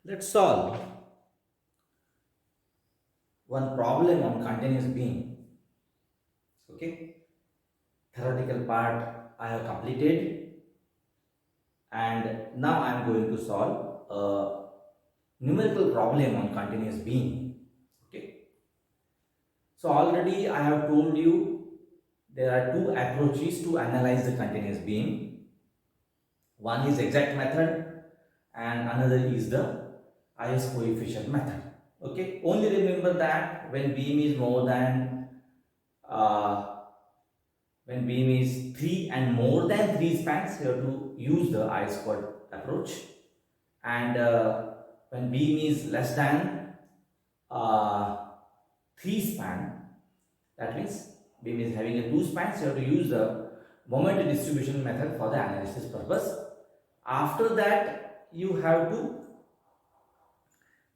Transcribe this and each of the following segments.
Let's solve one problem on continuous beam. Okay, theoretical part I have completed, and now I am going to solve a numerical problem on continuous beam. Okay, so already I have told you there are two approaches to analyze the continuous beam. One is exact method, and another is the IS coefficient method. Okay, only remember that when beam is more than uh, when beam is 3 and more than 3 spans, you have to use the I squared approach, and when beam is less than uh, 3 span, that means beam is having a 2 spans, you have to use the moment distribution method for the analysis purpose. After that, you have to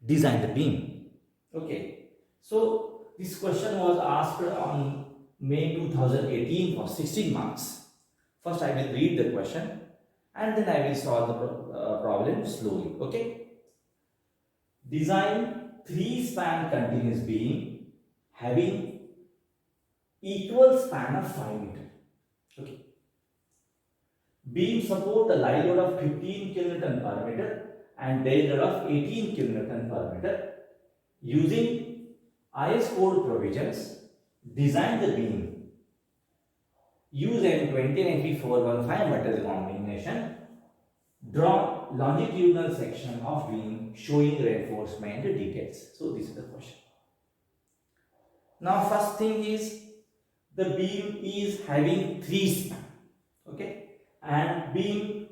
design the beam. Okay, so this question was asked on May 2018 for 16 marks. First I will read the question and then I will solve the problem slowly. Okay, design 3 span continuous beam having equal span of 5 meter. Okay, beam support a live load of 15 kilonewton per meter and dead load of 18 kilonewton per meter. Using IS code provisions, design the beam. Use M20 and MP415 material combination. Draw longitudinal section of beam showing reinforcement details. So this is the question. Now first thing is the beam is having 3 span. Okay, and beam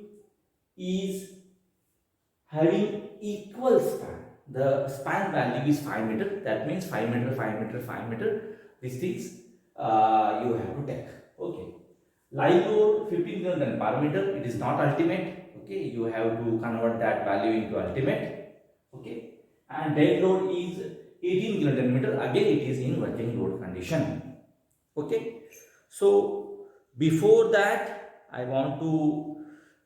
is having equal span. The span value is 5 meter. That means 5 meter, 5 meter, 5 meter. These things you have to take. Okay. Live load 15 kilonewton per meter. It is not ultimate. Okay. You have to convert that value into ultimate. Okay. And dead load is 18 kilonewton meter. Again, it is in working load condition. Okay. So before that, I want to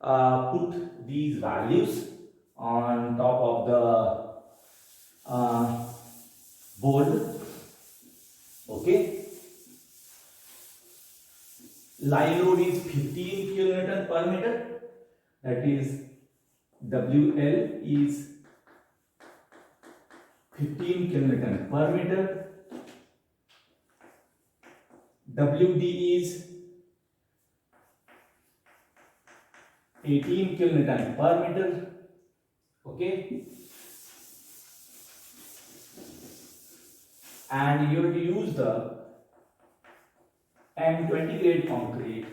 put these values on top of the board. Okay, live load is 15 kilonewton per meter, that is WL is 15 kilonewton per meter, WD is 18 kilonewton per meter. Okay, and you have to use the M20 grade concrete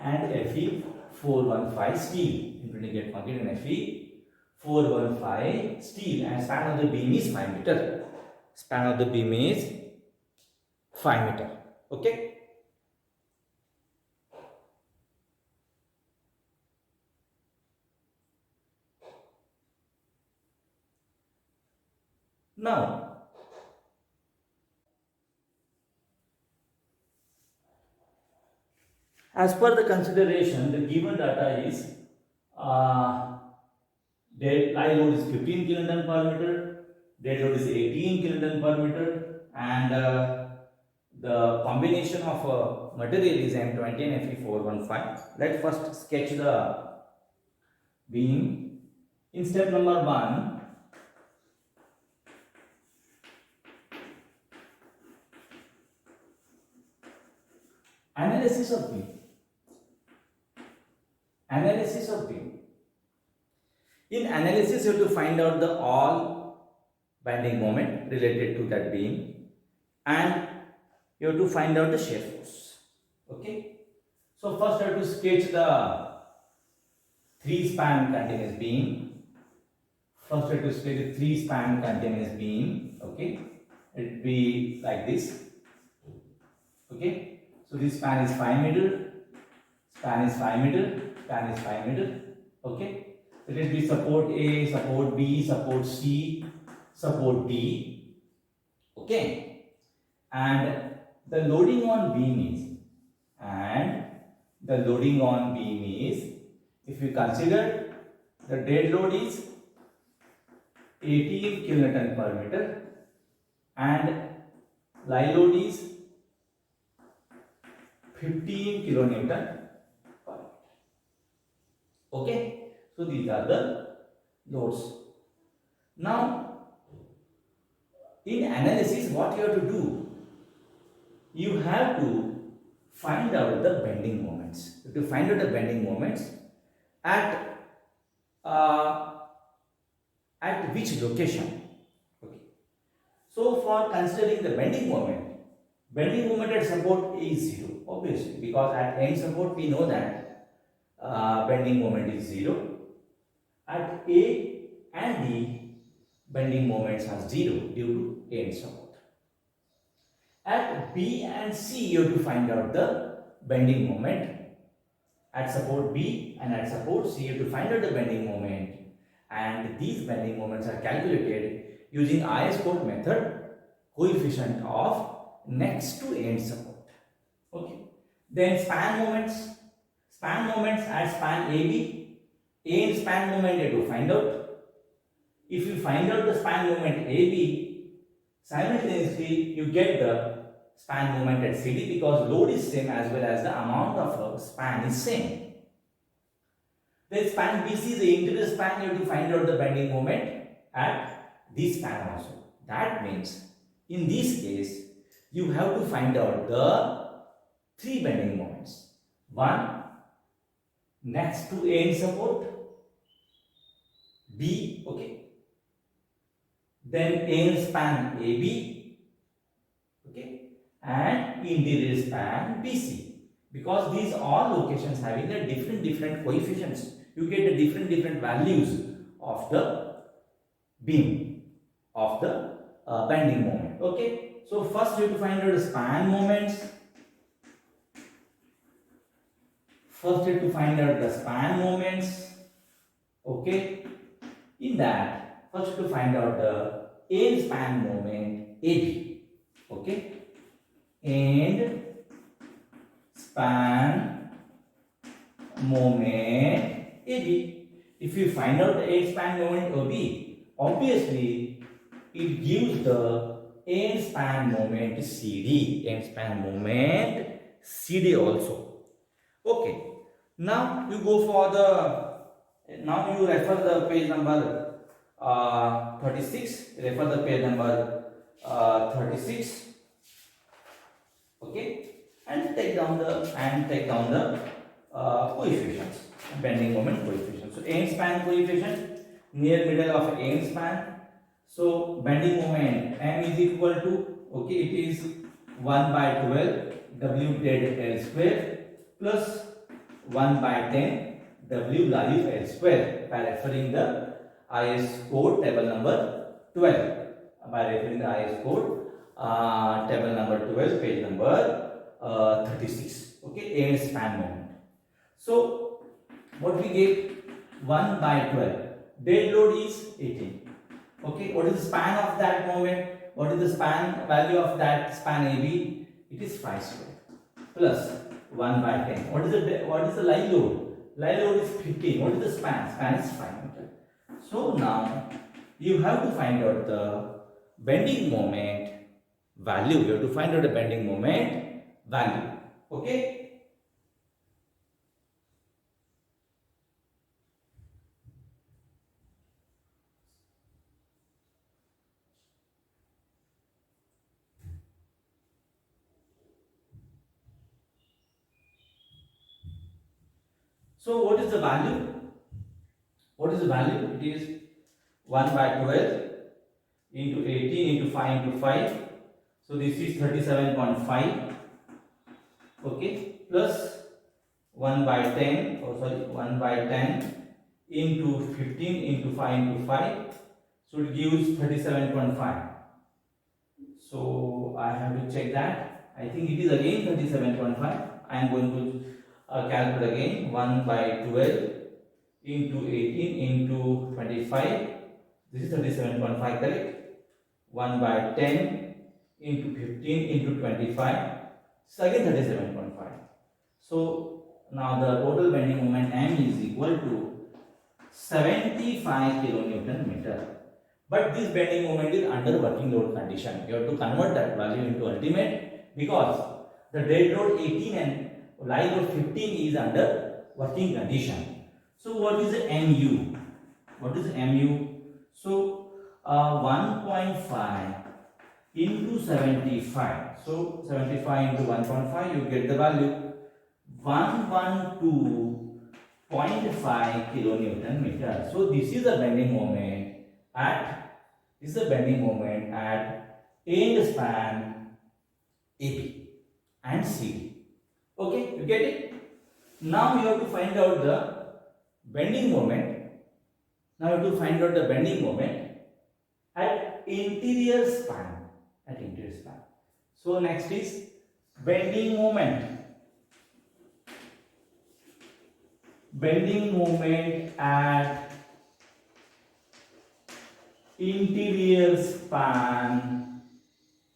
and Fe415 steel. M20 grade concrete and Fe415 steel, and span of the beam is 5 meter. Span of the beam is 5 meter. Okay. Now, as per the consideration, the given data is dead live load is 15 kilonewton per meter, dead load is 18 kilonewton per meter, and the combination of material is M20 and Fe415. Let's first sketch the beam. In step number 1, analysis of beam. Analysis of beam. In analysis, you have to find out the all bending moment related to that beam, and you have to find out the shear force. Okay. So first, you have to sketch the 3 span continuous beam. First, you have to sketch the 3 span continuous beam. Okay. It will be like this. Okay. So this span is 5 meter. Span is 5 meter. Span is 5 meter. Okay. Let it be support A, support B, support C, support D. Okay. And the loading on beam is, if you consider the dead load is 18 kilonewton per meter and live load is 15 kilonewton per meter. Okay, so these are the loads. Now in analysis, what you have to do, you have to find out the bending moments. You have to find out the bending moments at which location. Okay. So for considering the bending moment at support is 0, obviously, because at end support we know that bending moment is 0. At A and D, bending moments are 0 due to end support. At B and C, you have to find out the bending moment. At support B and at support C, you have to find out the bending moment. And these bending moments are calculated using IS-Court method, coefficient of next to end support. Okay. Then span moments at span AB, end span moment you have to find out. If you find out the span moment AB, simultaneously you get the span moment at CD because load is same as well as the amount of span is same. Then span BC is the interior span, you have to find out the bending moment at this span also. That means in this case you have to find out the 3 bending moments. One next to end support, B, okay. Then end span AB, okay, and interior span BC. Because these are locations having the different coefficients, you get the different values of the beam, of the bending moment. Okay, so first you have to find out the span moments. First you have to find out the span moments. Okay, in that first you have to find out the end span moment AB. Okay, end span moment AB. If you find out the end span moment AB, obviously it gives the end span moment CD, end span moment CD also. Okay, now you go for now you refer the page number 36, refer the page number 36. Okay, and take down the coefficients, bending moment coefficient. So end span coefficient near middle of end span. So bending moment M is equal to, okay, it is 1 by 12 W dead L square plus 1 by 10 W live L square by referring the IS code table number 12. By referring the IS code table number 12, page number 36. Okay, end span moment. So what we get, 1 by 12. Dead load is 18. Okay, what is the span of that moment? What is the span value of that span AB? It is 5 square plus 1 by 10. What is the live load? Live load is 15. What is the span? Span is 5 meter. So now you have to find out the bending moment value. You have to find out the bending moment value. Okay. So what is the value? What is the value? It is 1 by 12 into 18 into 5 into 5. So this is 37.5. Okay, plus 1 by 10, 1 by 10 into 15 into 5 into 5. So it gives 37.5. So I have to check that. I think it is again 37.5. I am going to calculate again. 1 by 12 into 18 into 25. This is 37.5, correct? 1 by 10 into 15 into 25. So again 37.5. So now the total bending moment M is equal to 75 kilonewton meter. But this bending moment is under working load condition. You have to convert that value into ultimate because the dead load 18 and live load 15 is under working condition. So what is the MU? What is MU? So 1.5 into 75. So 75 into 1.5, you get the value 112.5 kilonewton meter. So this is the bending moment at end span AB and CD. Okay, you get it? Now you have to find out the bending moment. At interior span. So next is bending moment. Bending moment at interior span.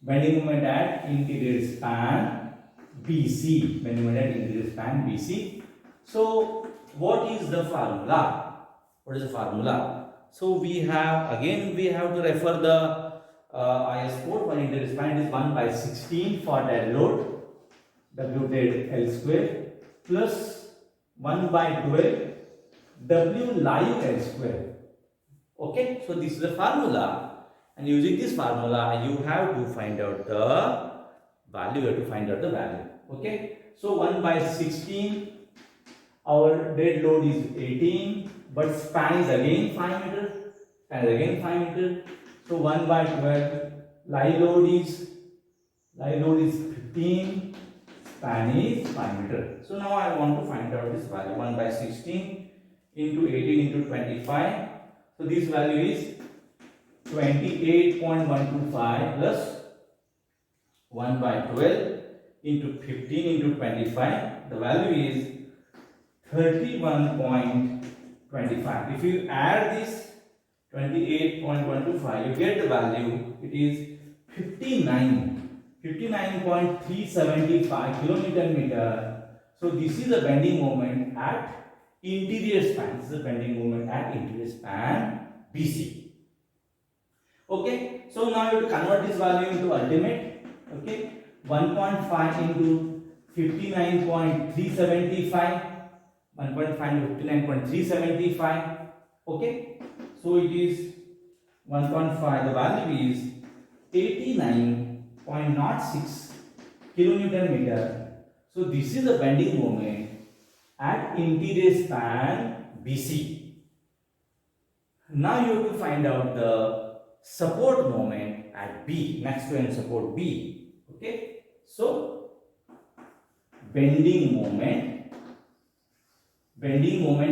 Bending moment at interior span BC. Bending moment at interior span BC. So what is the formula? So we have to refer the IS code for interior span is 1/16 for dead load W dead L square plus 1/12 W live L square. Okay, so this is the formula, and using this formula you have to find out the value. Okay, so 1/16, our dead load is 18, but span is again 5 meter. So 1/12 live load is 15, span is 5 meter. So now I want to find out this value. 1/16 into 18 into 25. So this value is 28.125 plus 1/12 into 15 into 25. The value is 31.25. If you add this 28.125, you get the value. It is 59.375 kilonewton meter. So this is the bending moment at interior span. BC. Okay. So now you have to convert this value into ultimate. Okay. 1.5 into 59.375. 1.5 into 59.375. Okay. So it is 1.5. The value is 89.06 kilonewton meter. So this is the bending moment at interior span BC. Now you have to find out the support moment at B, next to end support B. Okay, so bending moment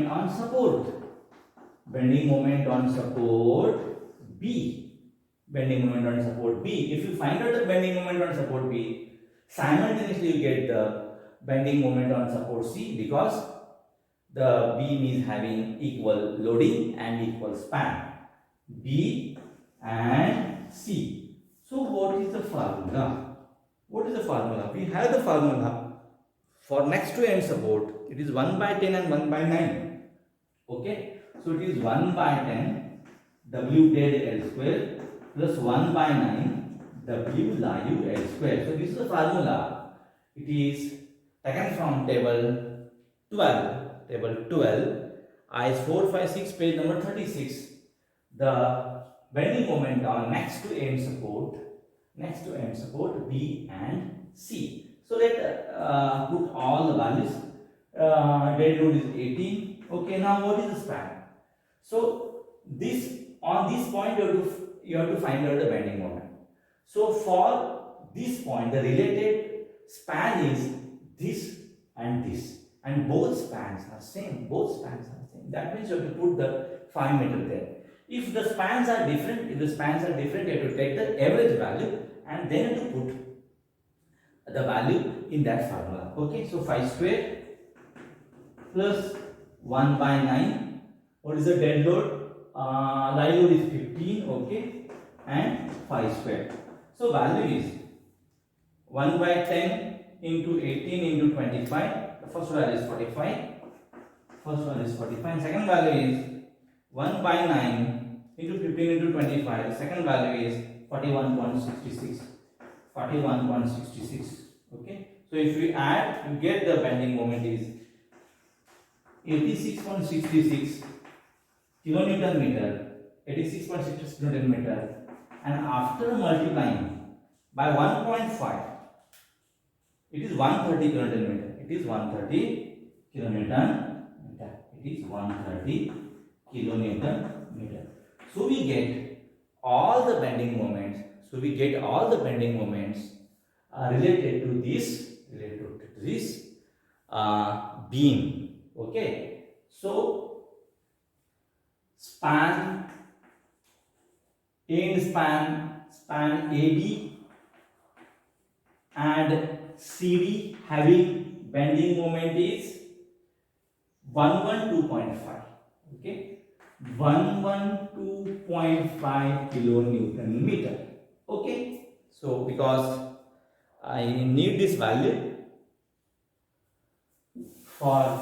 on support. Bending moment on support B. If you find out the bending moment on support B, simultaneously you get the bending moment on support C, because the beam is having equal loading and equal span, B and C. So what is the formula? We have the formula for next to end support. It is 1/10 and 1/9. Okay, so it is 1/10 W dead L square plus 1/9 W live L square. So this is the formula. It is taken from table 12. IS 456, page number 36. The bending moment on next to end support B and C. So let put all the values. Dead load is 18. Okay, now what is the span? So on this point you have to find out the bending moment. So for this point, the related span is this and this, and both spans are same. That means you have to put the 5 meter there. If the spans are different, you have to take the average value and then you have to put the value in that formula. Okay, so 5 square plus 1/9. What is the dead load? Live load is 15. Okay, and 5 square. So value is 1/10 into 18 into 25. The first value is 45. Second value is 1/9 into 15 into 25. The second value is 41.66. 41.66. Okay. So if we add, you get the bending moment is 86.66 kilonewton meter. 86.66 kilonewton meter. And after multiplying by 1.5, it is 130 kilonewton meter. It is 130 kilonewton meter. It is 130 kilonewton meter. So we get all the bending moments. So we get all the bending moments related to this beam. Okay. So end span AB and CD having bending moment is 112.5. Okay, 112.5 kilonewton meter. Okay, so because I need this value for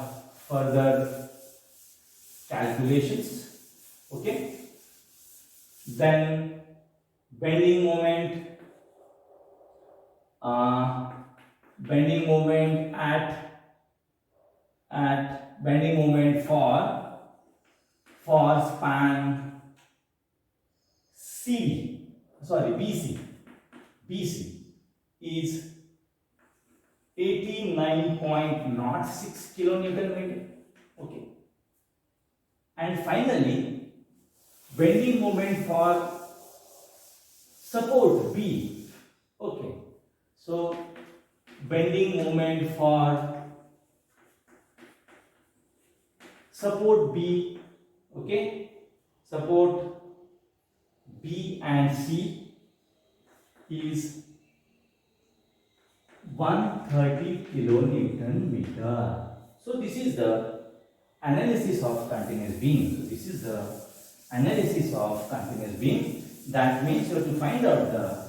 further calculations. Okay, then bending moment bending moment for span BC is 89.06 kilonewton meter. Okay, and finally bending moment for support B. Okay, so bending moment for support B. Okay, support B and C is 130 kilonewton meter. So this is the analysis of continuous beam. So this is the analysis of continuous beam. That means you have to find out the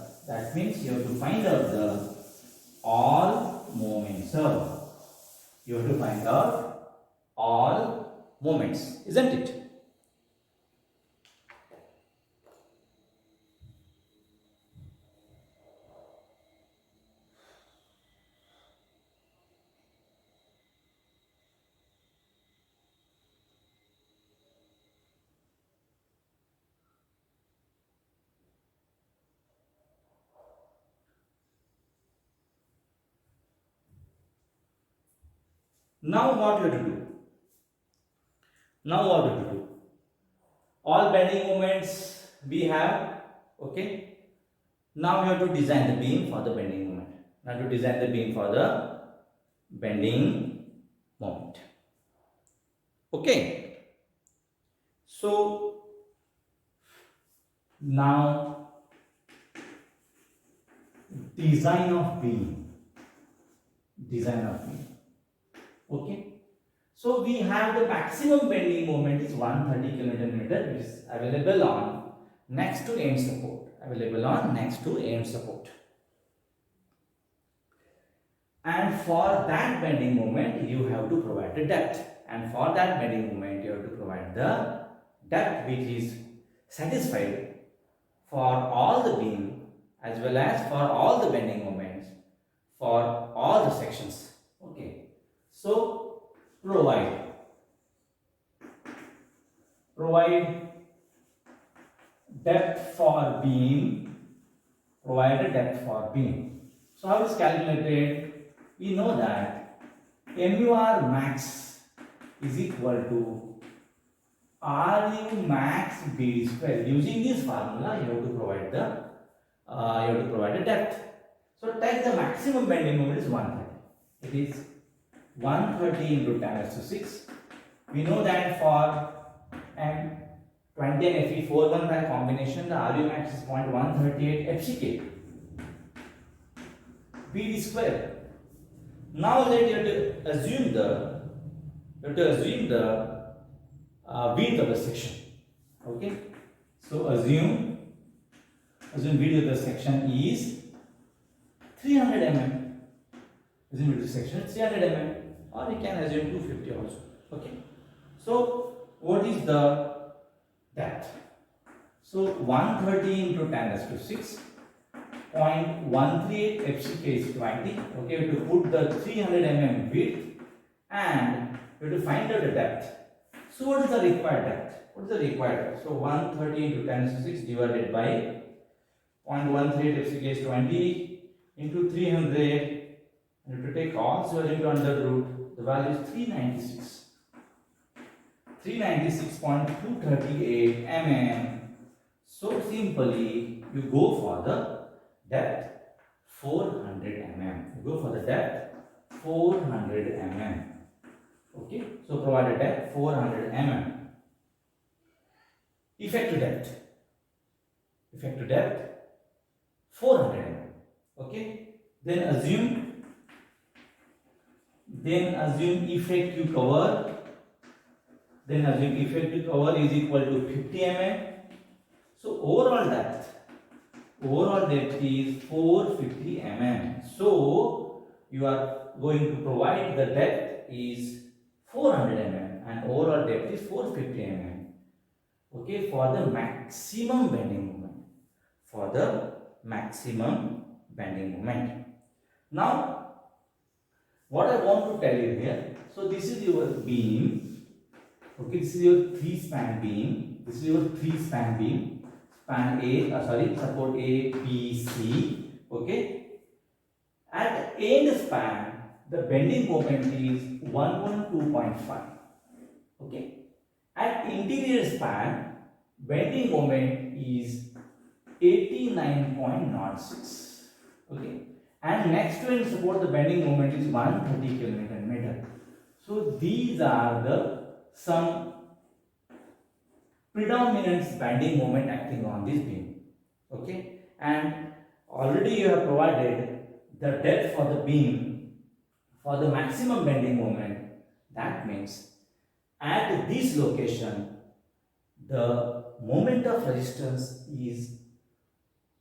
all moments. So you have to find out all moments, isn't it? Now what you have to do? All bending moments we have. Okay. Now we have to design the beam for the bending moment. Okay. So now design of beam. Okay. So we have the maximum bending moment is 130 kilonewton meter, which is available on next to end support. And for that bending moment, you have to provide the depth. And for that bending moment, you have to provide the depth which is satisfied for all the beam as well as for all the bending moments for all the sections. Okay. So provide depth for beam. So how is calculated? We know that MUR max is equal to RU max BD square. Using this formula, you have to provide the depth. So take the maximum bending moment is 130. It is 130 into 10 raised to 6. We know that for M20 and Fe41 by combination, the RU max is 0.138 FCK. BD square. Now let you have to assume the width of the section. Okay. So assume width of the section is 300 mm. Assume width of the section is 300 mm, or we can assume 250 also. Okay. So what is the depth? So 130 into 10 raised to 6. 0.138 FCK is 20. Okay, we have to put the 300 mm width and we have to find out the depth. So what is the required depth? What is the required depth? So 130 into 10 raised to 6 divided by 0.138 FCK is 20 into 300. And if you take all square into under root, the value is 396. 396.238 mm. So simply you go for the depth 400 mm. You go for the depth 400 mm. Okay, so provided depth 400 mm. Effective depth 400 mm. Okay, then assume effective cover. Then assume effective cover is equal to 50 mm. So overall depth is 450 mm. So you are going to provide the depth is 400 mm and overall depth is 450 mm. Okay, for the maximum bending moment. Now, what I want to tell you here. So this is your beam. Okay, this is your 3-span beam. This is your 3-span beam. Span support A, B, C. Okay. At end span, the bending moment is 112.5. Okay. At interior span, bending moment is 89.06. Okay. And next to end support, the bending moment is 130 kN/meter. So these are the some predominant bending moment acting on this beam. Okay, and already you have provided the depth for the beam for the maximum bending moment. That means at this location the moment of resistance is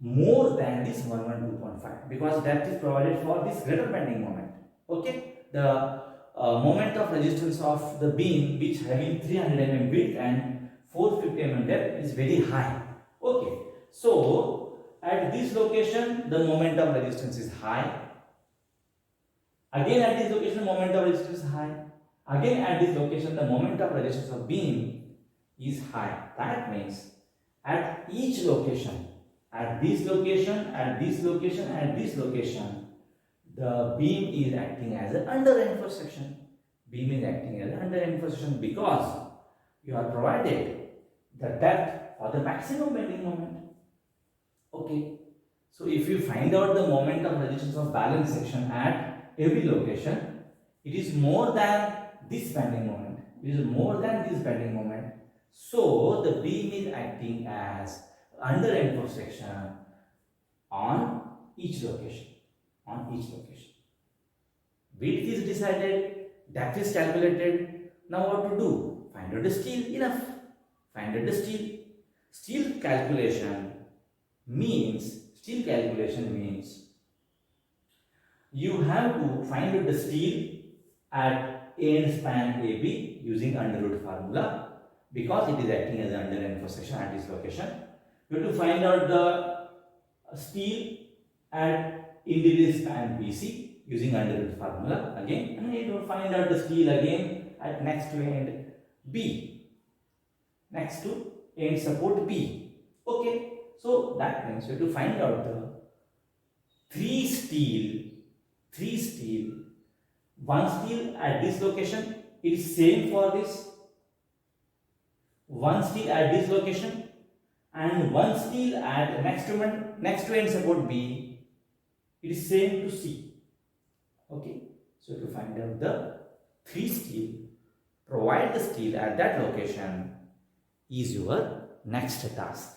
more than this 112.5 because depth is provided for this greater bending moment. Okay, the moment of resistance of the beam which having 300 mm width and 450 mm depth is very high. Okay, so at this location the moment of resistance is high. Again at this location moment of resistance is high. Again at this location the moment of resistance of beam is high. That means at each location, at this location, at this location, at this location, the beam is acting as an under-reinforced section. Beam is acting as an under-reinforced section because you are provided the depth for the maximum bending moment. Okay. So if you find out the moment of resistance of balance section at every location, it is more than this bending moment. It is more than this bending moment. So the beam is acting as under-reinforced section on each location. Width is decided, depth is calculated. Now what to do? Find out the steel. Enough. Find out the steel. Steel calculation means you have to find out the steel at end span AB using under root formula because it is acting as an under-reinforced section at this location. You have to find out the steel at interior span BC using under root formula again, and you will find out the steel again at next to end B, next to end support B. Okay, so that means you have to find out the three steel, one steel at this location, it is same for this, one steel at this location, and one steel at next to end support B, it is same to C. Okay, so to find out the three steel, provide the steel at that location is your next task.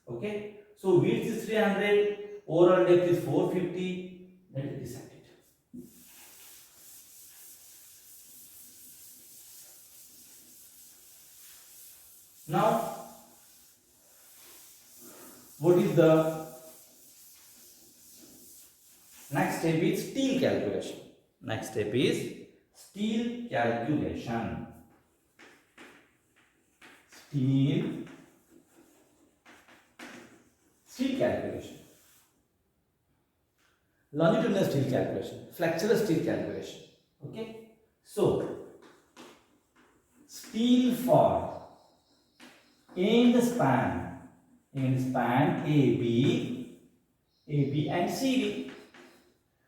Okay, so width is 300, overall depth is 450. That is decided. Now, what is the next step? Is steel calculation. Next step is steel calculation. steel calculation, longitudinal steel calculation, flexural steel calculation. Okay, so steel for end span AB and CD.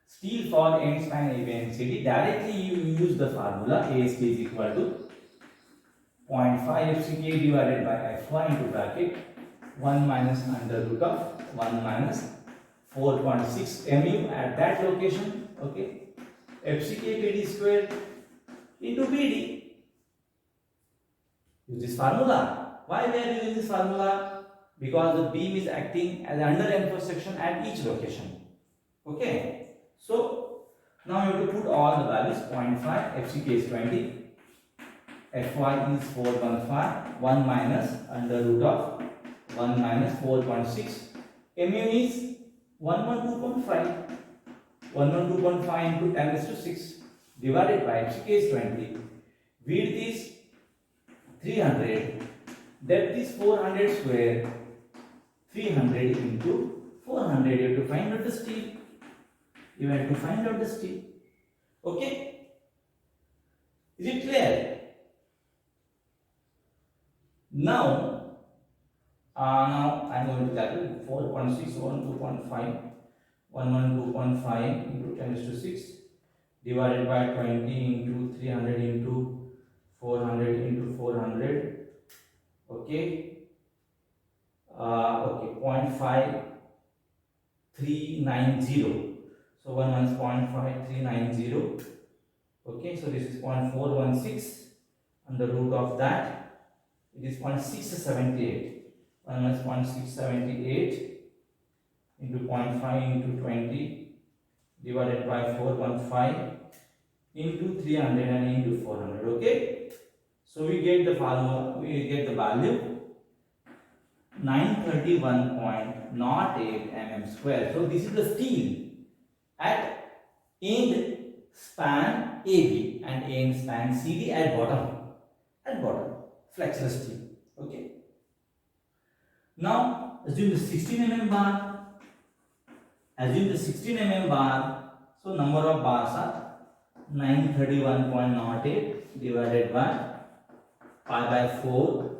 Steel for end span AB and CD. Directly you use the formula ASK is equal to 0.5 FCK divided by Fy into bracket 1 minus under root of 1 minus 4.6 mu at that location. Okay, FCK BD square into BD. Use this formula. Why we are using this formula? Because the beam is acting as under reinforced section at each location. Okay. So now you have to put all the values. 0.5, FCK is 20, Fy is 415, 1 minus under root of 1 minus 4.6, mu is 112.5, 112.5 into 10 raised to 6 divided by FCK is 20, width is 300, depth is 400 square, 300 into 400, you have to find out the steel. You have to find out the steel. Okay? Is it clear? Now I am going to calculate 4.6, 2.5, 112.5 into 10 raised to 6 divided by 20 into 300 into 400 into 400. Okay. Okay, 0.5390. So 1 minus 0.5390. Okay, so this is 0.416, and the root of that it is 0.678. 1 minus 0.678 into 0.5 into 20 divided by 415 into 300 and into 400. Okay, so we get the formula, we get the value 931.08 mm square. So this is the steel at end span AB and end span CD at bottom flexural steel. Okay, now assume the 16 mm bar, so number of bars are 931.08 divided by pi by 4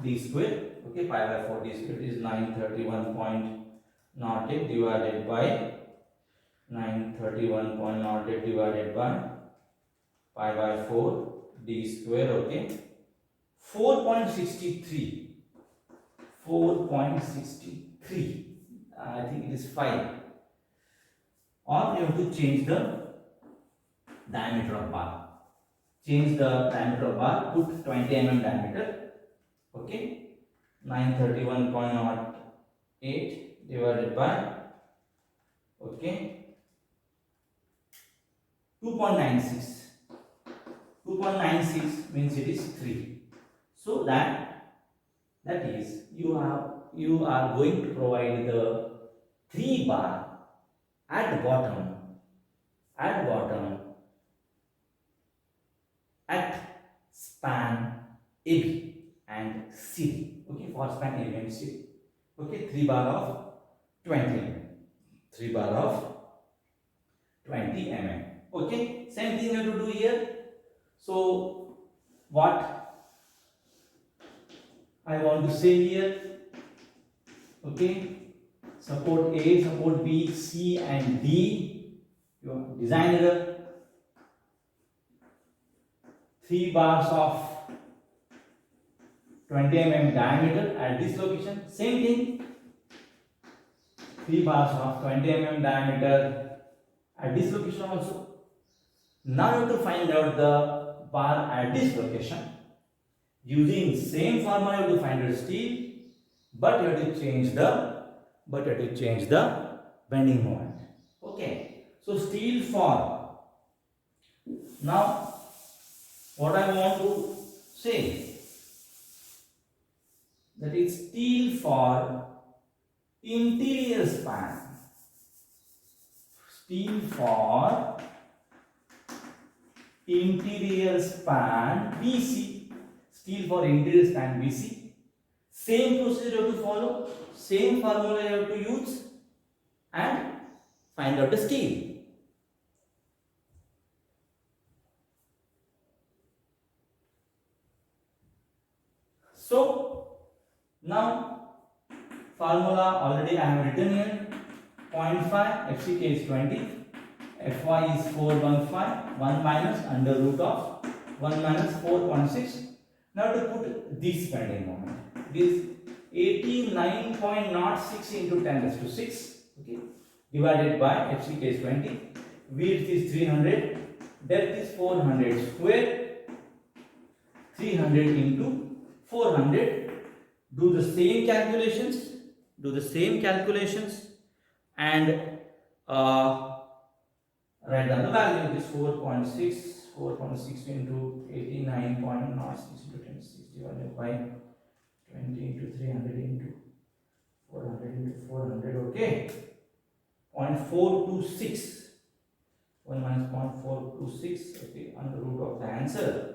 d square. Okay, pi by 4 d square is 931.08 divided by 931.08 divided by pi by 4 d square. Okay, 4.63. I think it is 5. Or you have to change the diameter of bar. Change the diameter of bar. Put 20 mm diameter. Okay, 931.08 divided by 2.96. 2.96 means it is 3. So that is you are going to provide the 3 bar at the bottom at span AB and CD. Okay, for span AB and CD. Okay, 3 bar of 20 mm. 3 bar of 20 mm. Okay, same thing you have to do here. So what I want to say here, okay, support A, support B, C and D, your design error, 3 bars of 20 mm diameter at this location, same thing, 3 bars of 20 mm diameter at this location also. Now you have to find out the bar at this location. Using same formula you have to find out steel, but you have to change the bending moment. Okay, so steel for, now what I want to say, that is steel for interior span. Steel for interior span BC. Steel for interior span BC. Same procedure you have to follow, same formula you have to use, and find out the steel. So now formula already I have written here. 0.5 FCK is 20, Fy is 415, 1 minus under root of 1 minus 4.6. Now to put this bending moment, this 89.06 into 10 raised to 6, okay, divided by FCK is 20, width is 300, depth is 400 square, 300 into 400. Do the same calculations, and write down the value. It is 4.6 into 89.06 into 10 6 divided by 20 into 300 into 400 into 400. Okay, 0.426. 1 minus 0.426. Okay, under root of the answer.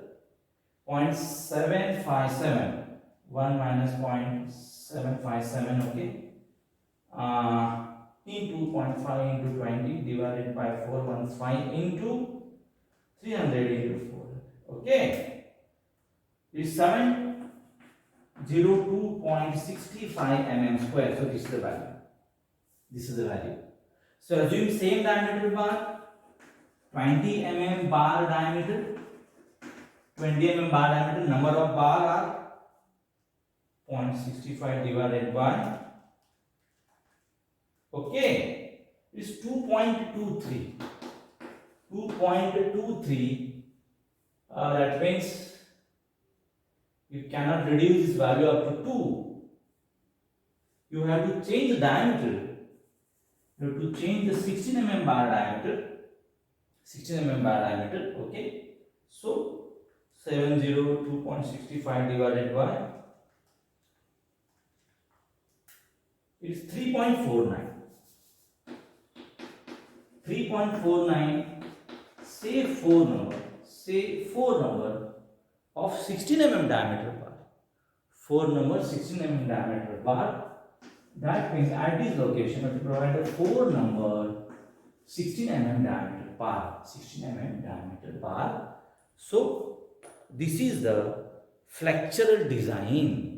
0.757. 1 minus 0.757. Okay. Into 0.5 into 20 divided by 415 into 300 into 400. Okay. Is 702.65 mm square. So this is the value. So assume same diameter bar, 20 mm bar diameter, 20 mm bar diameter. Number of bar are 0.65 divided by, okay, is 2.23. 2.23. That means you cannot reduce this value up to 2. You have to change the diameter. You have to change the 16 mm bar diameter. 16 mm bar diameter. Okay. So 702.65 divided by, it's 3.49. 3.49. Say 4 number of 16 mm diameter bar. 4 number 16 mm diameter bar. That means at this location we have to provide a 4 number 16 mm diameter bar. 16 mm diameter bar. So this is the flexural design.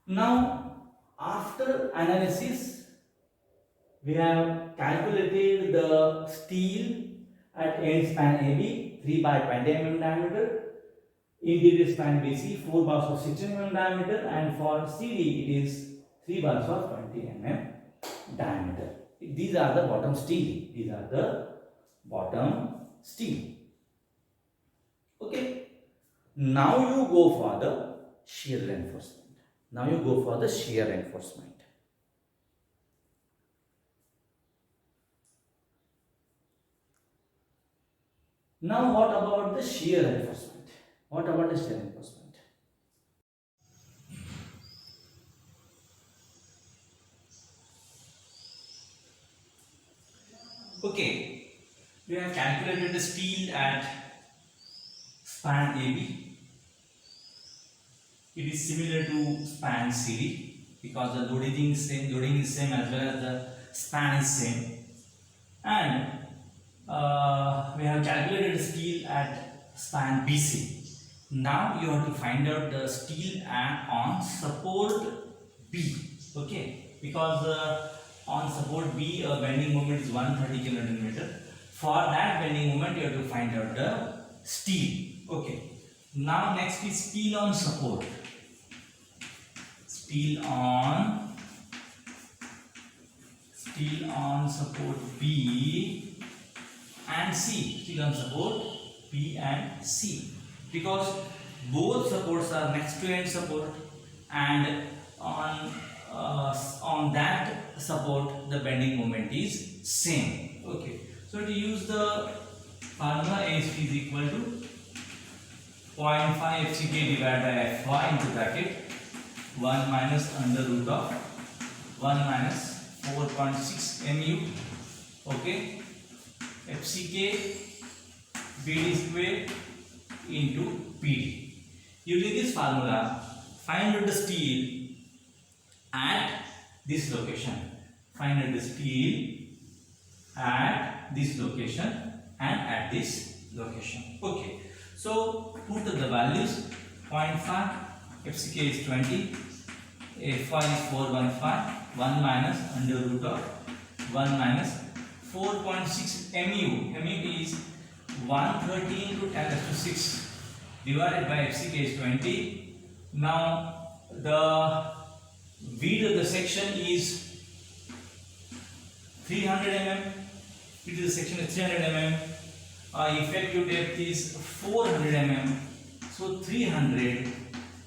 Now, after analysis, we have calculated the steel at end span AB, 3 by 20 mm diameter, interior span BC, 4 bars of 16 mm diameter, and for CD it is 3 bars of 20 mm diameter. These are the bottom steel. Okay. Now you go for the shear reinforcement. Now what about the shear reinforcement? Okay, we have calculated the steel at span AB. It is similar to span CD because the loading is same as well as the span is same. And we have calculated steel at span BC. Now you have to find out the steel on support B. Okay, because on support B bending moment is 130 kN. For that bending moment you have to find out the steel. Okay. Now next is steel on support. Steel on support B and C. Steel on support B and C. Because both supports are next to end support, and on that support the bending moment is same. Okay. So to use the formula, ASP is equal to 0.5 FCK divided by Fy into bracket 1 minus under root of 1 minus 4.6 mu. Okay, FCK BD square into PD. Using this formula, find out the steel at this location. Find out the steel at this location and at this location. Okay, so put the values. 0.5, FCK is 20, Fy is 415, 1 minus under root of 1 minus 4.6 mu. Mu is 130 into 10 raised to 6 divided by FCK is 20. Now the width of the section is 300 mm. Width of the section is 300 mm. Effective depth is 400 mm. So 300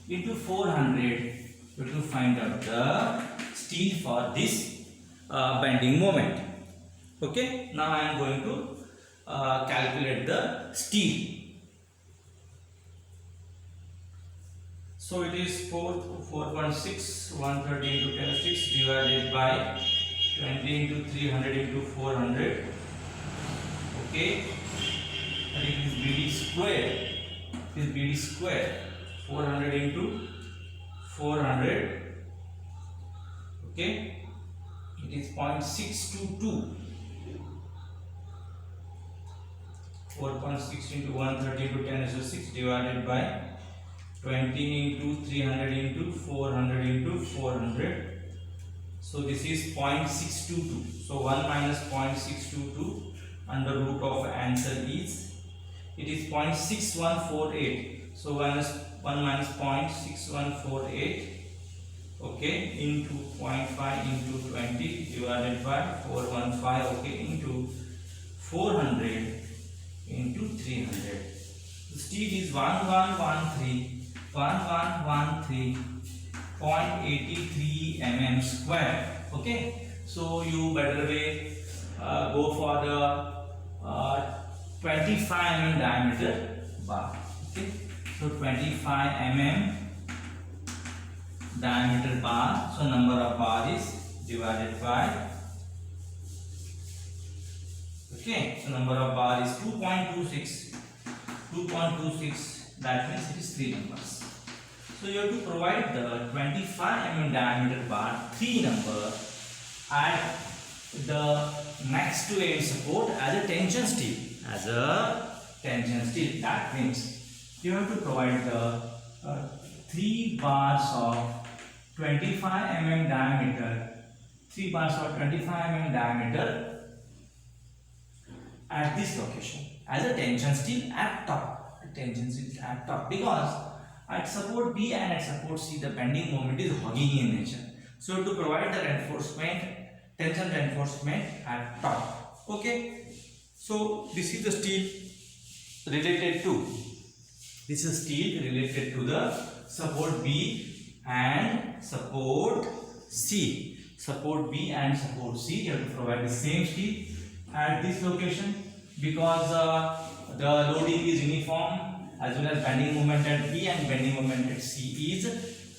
into 400 to find out the steel for this bending moment. Okay. Now I am going to calculate the steel. So it is 4.6, 130 into 10 6 divided by 20 into 300 into 400. Okay, and it is BD square. It is BD square. 400 into 400. Okay, it is 0.622. 4.6 into 130 into 10 raised to 6 divided by 20 into 300 into 400 into 400. So this is 0.622. So 1 minus 0.622 under root of answer is, it is 0.6148. So 1 minus 0.6148. Okay, into 0.5 into 20 divided by 415. Okay, into 400 into 300. The steel is 1113.83 mm square. Okay, so you better way go for the 25 mm diameter bar. Okay, so 25 mm diameter bar. So number of bar is divided by. Okay, so number of bar is 2.26. 2.26, that means it is 3 numbers. So you have to provide the 25 mm diameter bar 3 number at the next to end support as a tension steel. As a tension steel, that means you have to provide the 3 bars of 25 mm diameter. 3 bars of 25 mm diameter at this location as a tension steel at top. Tension steel at top, because at support B and at support C the bending moment is hugging in nature. So to provide the reinforcement, tension reinforcement at top. Okay, so this is the steel related to, this is steel related to the support B and support C. Support B and support C, you have to provide the same steel at this location, because the loading is uniform, as well as bending moment at B and bending moment at C is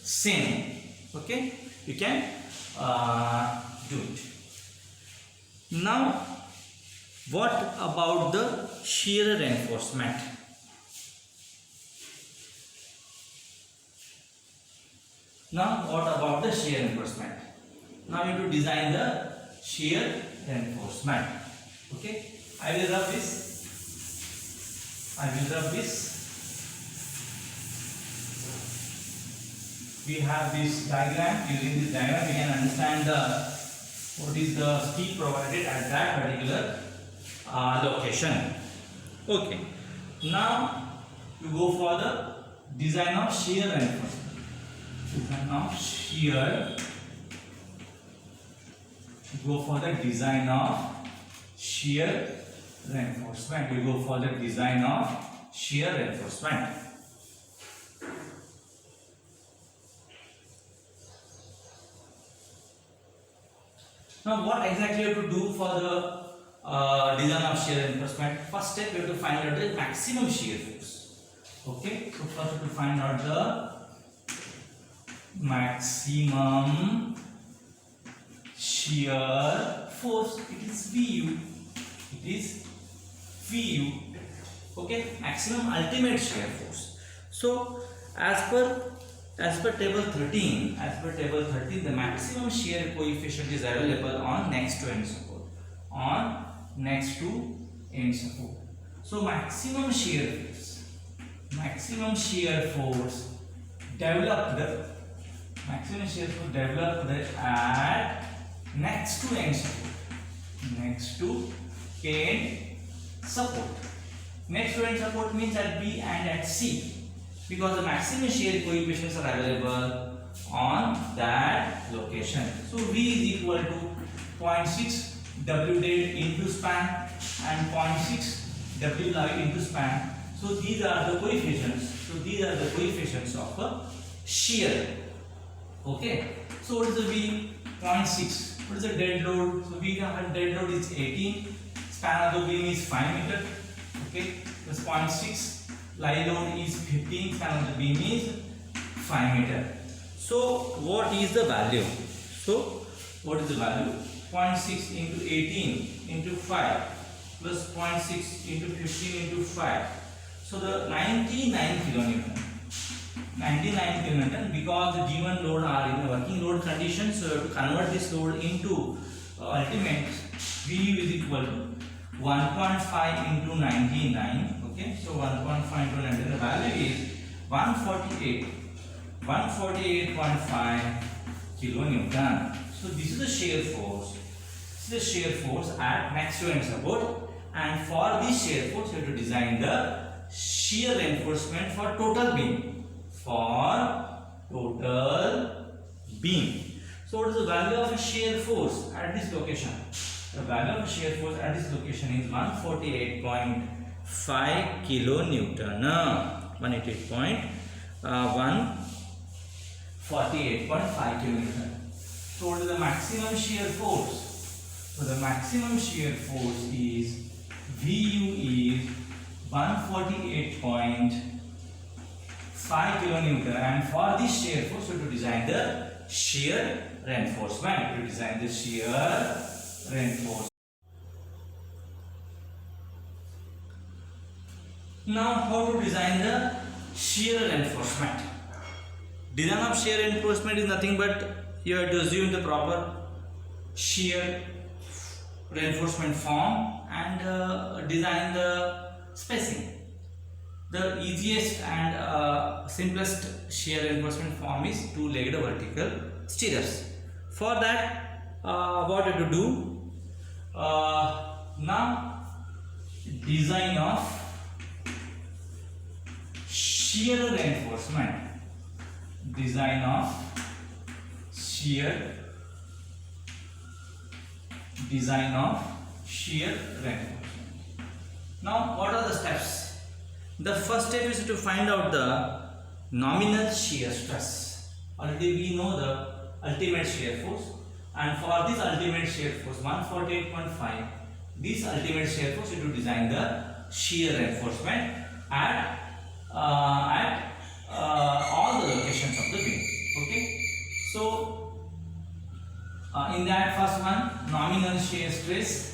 same. Okay, you can do it. Now what about the shear reinforcement? Now what about the shear reinforcement? Now you have to design the shear reinforcement. Okay, I will rub this. We have this diagram. Using this diagram we can understand what is the steel provided at that particular location. Okay, now you go for the design of shear reinforcement. Go for the design of shear reinforcement. You go for the design of shear reinforcement. Now what exactly you have to do for the design of shear reinforcement? First step, you have to find out the maximum shear force. Okay, so first to find out the maximum shear force. It is Vu. It is Vu. Okay, maximum ultimate shear force. So as per table 13, the maximum shear coefficient is available on next to end support. So maximum shear force developed at next to end support. Next to end support means at B and at C, because the maximum shear coefficients are available on that location. So V is equal to 0.6 W dead into span and 0.6 W live into span. So these are the coefficients. Of a shear. Okay. So what is the V? 0.6. What is the dead load? So V dead load is 18. Span of the beam is 5 meter. Okay. Plus 0.6. Live load is 15. Span of the beam is 5 meter. So what is the value? 0.6 into 18 into 5 plus 0.6 into 15 into 5. So the 99 kilonewton. Because the given load are in the working load condition, so to convert this load into ultimate, VU is equal to 1.5 into 99. Okay, so 1.5 into 99, the value is 148.5 kilonewton. So this is the shear force at next to end support, and for this shear force you have to design the shear reinforcement for total beam. So what is the value of a shear force at this location? The value of a shear force at this location is 148.5 kilonewton. 148.5 kilonewton. So what is the maximum shear force? So the maximum shear force is VU is 148.5 kilonewton, and for this shear force you have to design the shear reinforcement. Now how to design the shear reinforcement? Design of shear reinforcement is nothing but you have to assume the proper shear reinforcement form and design the spacing. The easiest and simplest shear reinforcement form is two-legged vertical stirrups. For that, what you have to do? Now, design of shear reinforcement. Now, what are the steps? The first step is to find out the nominal shear stress. Already we know the ultimate shear force, and for this ultimate shear force 148.5, this ultimate shear force you have to design the shear reinforcement at all the locations of the beam. Okay, so in that first one, nominal shear stress,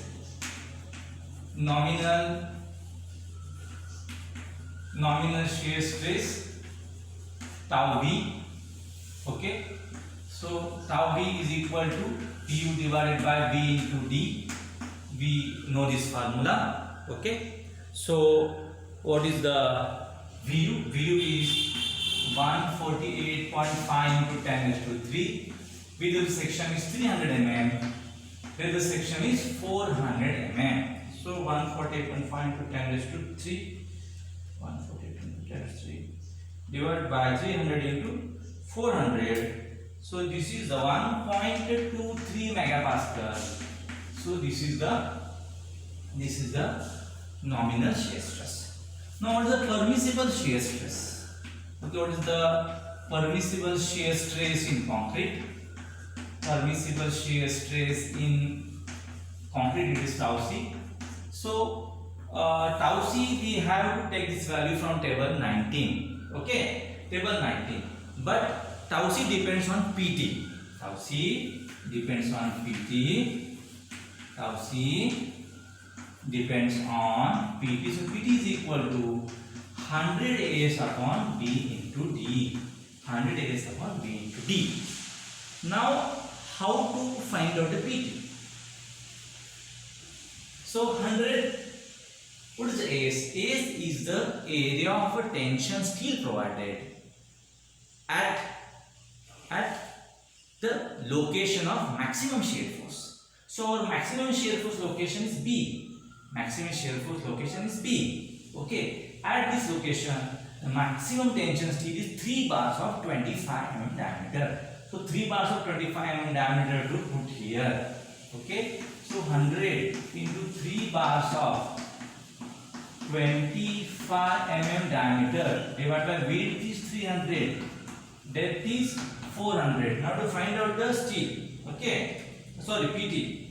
nominal shear stress tau V. Okay, so tau V is equal to PU divided by V into D. We know this formula. Okay, so what is the VU? VU is 148.5 into 10 raised to 3. Width of the section is 300 mm. Width of the section is 400 mm. So 148.5 into 10 raised to 3. 148 into 10 raised to 3 divided by 300 into 400. So this is the 1.23 megapascal. So this is the nominal shear stress. Now what is the permissible shear stress? Okay, what is the permissible shear stress in concrete? Permissible shear stress in concrete, it is tau C. So tau c we have to take this value from table 19. Okay, table 19. But tau c depends on pt. Tau c depends on pt. Tau c depends on pt. So pt is equal to 100 as upon b into d. 100 as upon b into d. Now how to find out the pt? So 100, what is the AS? AS is the area of a tension steel provided at the location of maximum shear force. So our maximum shear force location is B. Maximum shear force location is B. Okay. At this location, the maximum tension steel is 3 bars of 25 mm diameter. So 3 bars of 25 mm diameter to put here. Okay. So 100 into 3 bars of 25 mm diameter divided by width is 300, depth is 400. Now to find out the steel, okay, sorry, PT.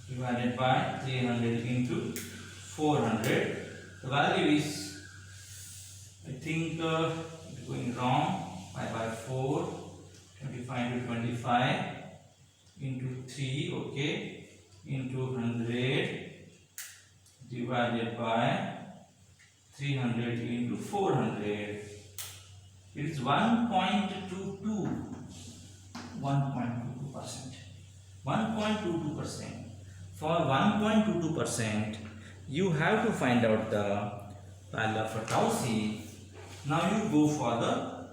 Divided by 300 into 400. The value is, I think it's going wrong. 5 by 4, 25 into 25 into 3, okay, into 100 divided by 300 into 400. It is 1.22. 1.22%. 1.22%. For 1.22%, you have to find out the value of tau c. Now you go for the,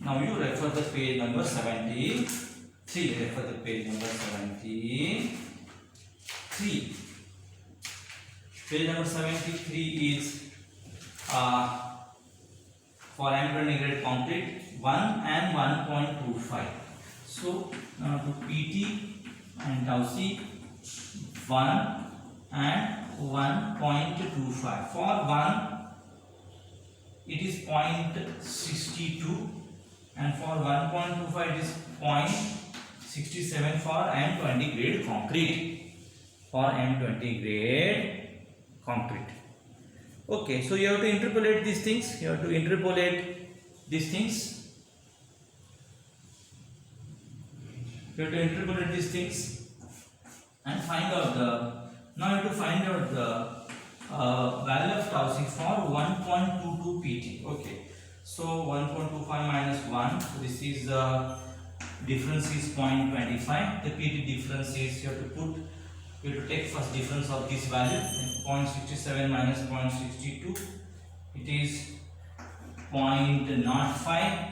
now you refer the page number 73. Refer the page number 73. Page number 73 is for M20 grade concrete 1 and 1.25. So now to PT and tau c 1 and 1.25. For 1 it is 0.62 and for 1.25 it is 0.67 for M20 grade concrete. For M20 grade concrete. Okay, so you have to interpolate these things. You have to interpolate these things. You have to interpolate these things and find out the. Now you have to find out the value of tau c for 1.22 pt. Okay, so 1.25 minus 1. So this is the difference is 0.25. The pt difference is you have to put. You have to take first difference of this value. 0.67 minus 0.62. It is 0.05.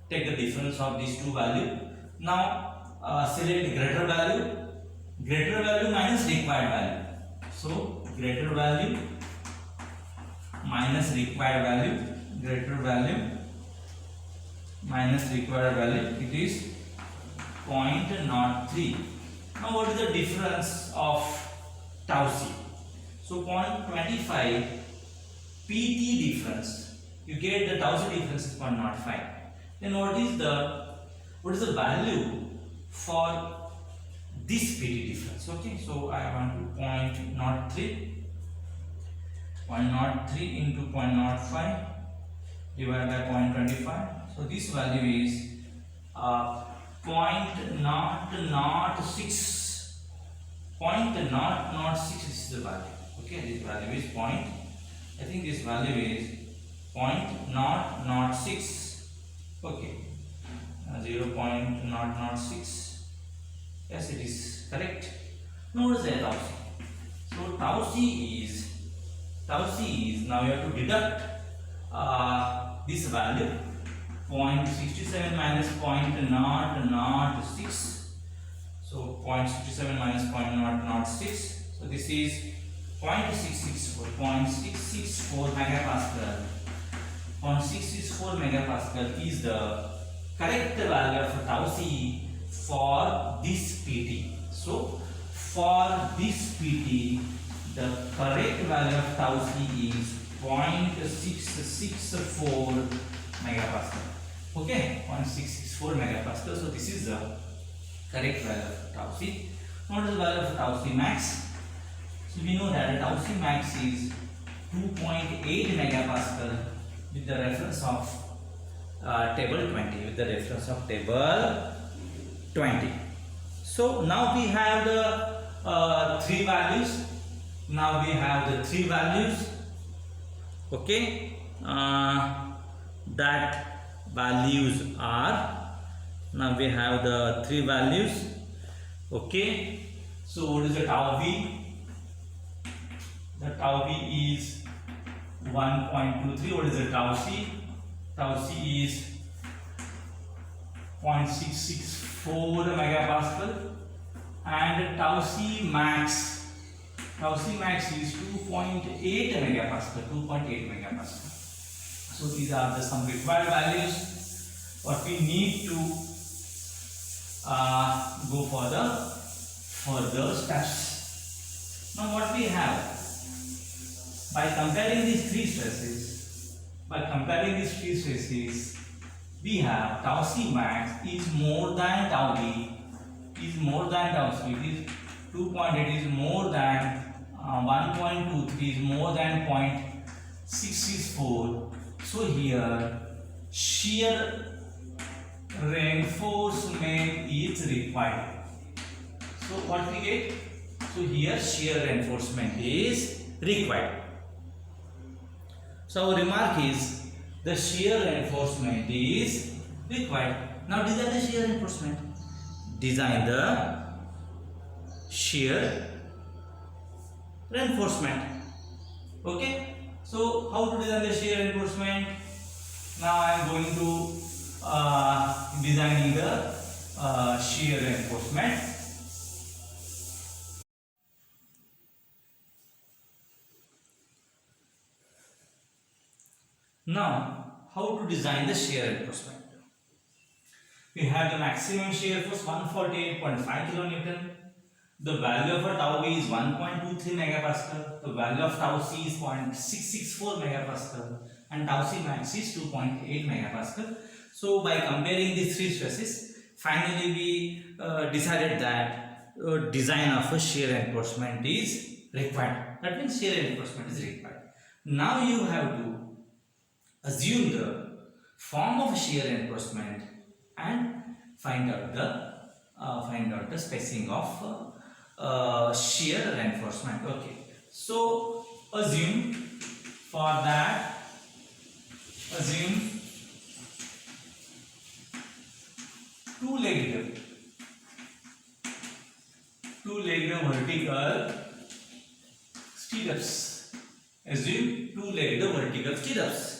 Take the difference of these two values. Now select greater value. Greater value minus required value. So greater value minus required value. Greater value minus required value. It is 0.03. Now what is the difference of tau c? So 0.25 pt difference. You get the tau c difference is 0.05. Then what is the value for this pt difference? Okay, so I want to 0.03 into 0.05 divided by 0.25. So this value is 0.006. 0.006 is the value. Okay, this value is point. I think this value is 0.006. Okay, 0.006. Yes, it is correct. Now what is the tau c? So tau c is now you have to deduct this value 0.67 minus 0.006. So 0.67 minus 0.006. So this is 0.664 megapascal. 0.664 megapascal is the correct value of tau c for this PT. So for this PT, the correct value of tau c is 0.664 megapascal. Okay, 0.664 megapascal. So this is the correct value of tau c. What is the value of tau c max? So we know that tau c max is 2.8 megapascal with the reference of table 20. With the reference of table 20. So now we have the three values. Now we have the three values. Okay, that values are, now we have the three values. Okay, so what is the tau v? The tau v is 1.23. What is the tau c? Tau c is 0.664 megapascal, and tau c max is 2.8 megapascal. 2.8 megapascal. So these are the some required values what we need to go for the further steps. Now what we have, by comparing these three stresses, we have tau c max is more than tau v, is more than tau c. It is 2.8 is more than 1.23 is more than 0.664. So here shear reinforcement is required. So what we get? So here shear reinforcement is required. So our remark is the shear reinforcement is required. Now design the shear reinforcement. Design the shear reinforcement. Okay. So how to design the shear reinforcement? Now I am going to designing the shear reinforcement. Now how to design the shear reinforcement? We have the maximum shear force 148.5 kilonewton. The value of a tau v is 1.23 megapascal. The value of tau c is 0.664 megapascal, and tau c max is 2.8 megapascal. So by comparing these three stresses, finally we decided that design of a shear reinforcement is required. That means shear reinforcement is required. Now you have to assume the form of shear reinforcement and find out the spacing of shear reinforcement. Okay, so assume two-legged vertical stirrups. Assume two-legged vertical stirrups.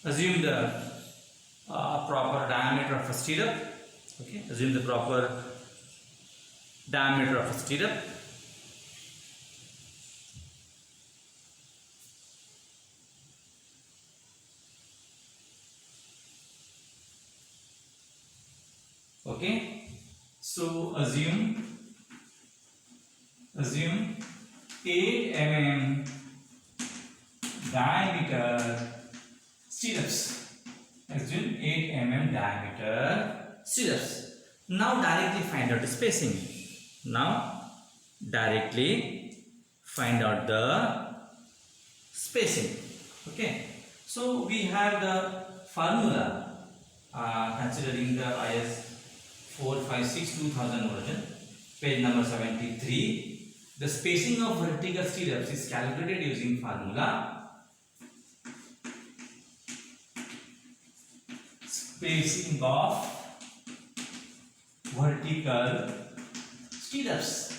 Assume the proper diameter of a stirrup. Okay, assume the proper diameter of a stirrup. Okay, so assume 8 mm diameter stirrups. Assume 8 mm diameter stirrups. Now directly find out the spacing. Okay, so we have the formula considering the IS 456-2000 version, page number 73. The spacing of vertical stirrups is calculated using formula. Spacing of vertical stirrups.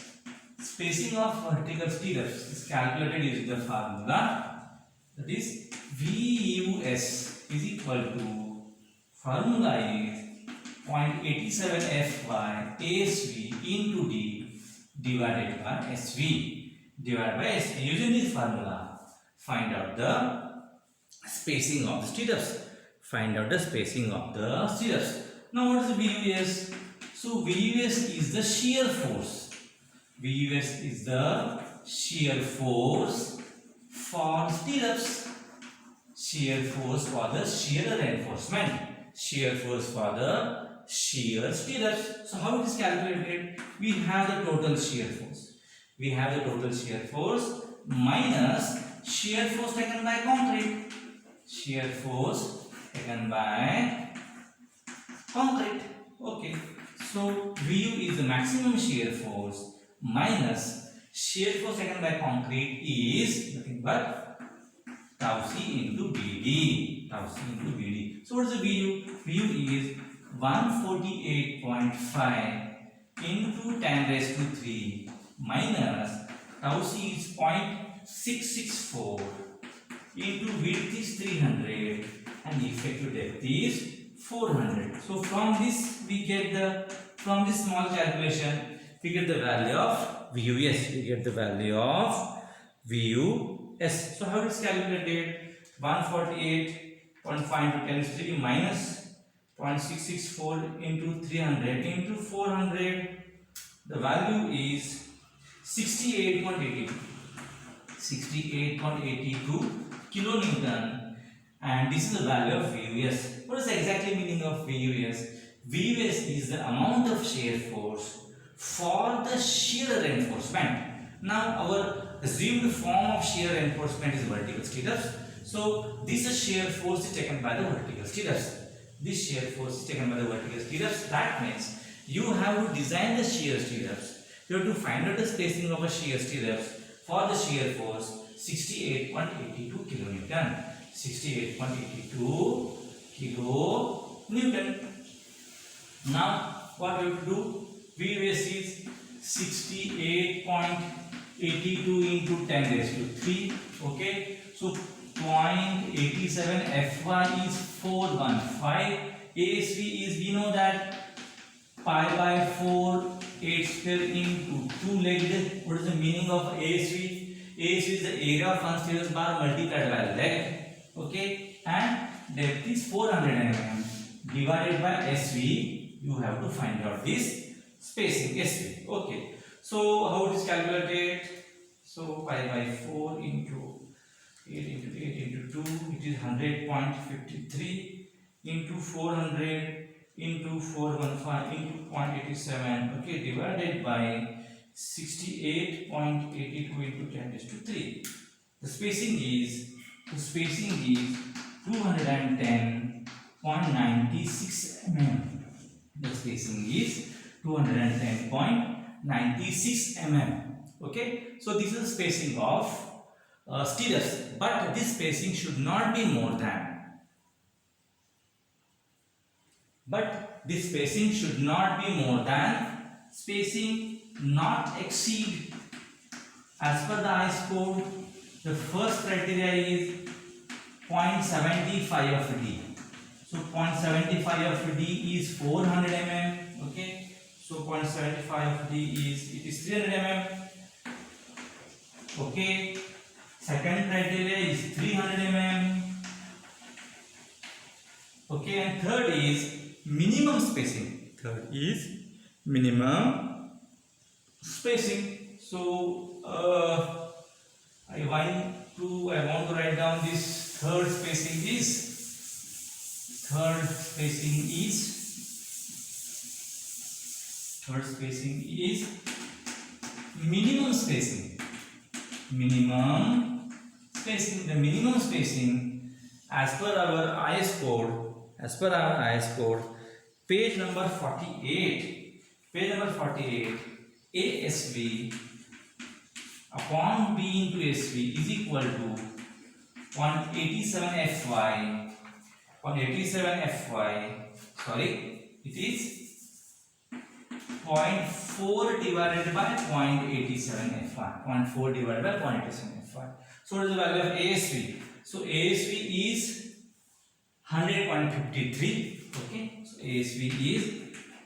Spacing of vertical stirrups is calculated using the formula, that is VUS is equal to, formula is 0.87 Fy ASV into D divided by SV. Using this formula, find out the spacing of the stirrups. Now what is the VUS? So VUS is the shear force. VUS is the shear force for stirrups. Shear force for the shear reinforcement. Shear force for the shear stirrups. So how it is calculated? We have the total shear force. We have the total shear force minus shear force taken by concrete. Shear force taken by concrete. Okay. So VU is the maximum shear force minus shear force taken by concrete is nothing but tau C into BD. Tau C into BD. So what is the VU? VU is 148.5 into 10 raised to 3 minus tau C is 0.664 into width is 300 and effective depth is 400. So from this we get from this small calculation we get the value of VUS. We get the value of VUS. So how it is calculated? 148.5 into 10 is 3 minus 0.664 into 300 into 400. The value is 68.82. 68.82 kilonewton, and this is the value of VUS. What is the exactly meaning of VUS? VUS is the amount of shear force for the shear reinforcement. Now our assumed form of shear reinforcement is vertical stirrups. So this shear force is taken by the vertical stirrups. This shear force is taken by the vertical stirrups. That means you have to design the shear stirrups. You have to find out the spacing of a shear stirrups for the shear force 68.82 kilonewton. 68.82 kilonewton. Now what we have to do? VUS is 68.82 into 10 raised to 3. Okay. So 0.87 Fy is 415. ASV is, we know that pi by 4 8 square into 2 legged. What is the meaning of ASV? ASV is the area of one stirrup bar multiplied by leg. Okay, and depth is 400 mm divided by SV. You have to find out this spacing SV. Okay, so how it is calculated? So pi by 4 into 8 into 8 into 2, it is 100.53 into 400 into 415 into 0.87. Okay, divided by 68.82 into 10 raised to 3. The spacing is 210.96 mm. The spacing is 210.96 mm. Okay, so this is the spacing of stirrups, but this spacing should not be more than. Spacing not exceed, as per the IS code, the first criteria is 0.75 of D. So 0.75 of D is 400 mm. Okay, so 0.75 of D is 300 mm. Okay, second criteria is 300 mm. Okay, and third is minimum spacing. So I want to write down this third spacing is minimum spacing. The minimum spacing as per our IS code, page number 48, ASV upon B into SV is equal to 187 Fy. Sorry, it is 0.4 divided by 0.87 Fy. 0.4 divided by 0.87 Fy. So what is the value of ASV? So ASV is 100.53. Okay, so ASV is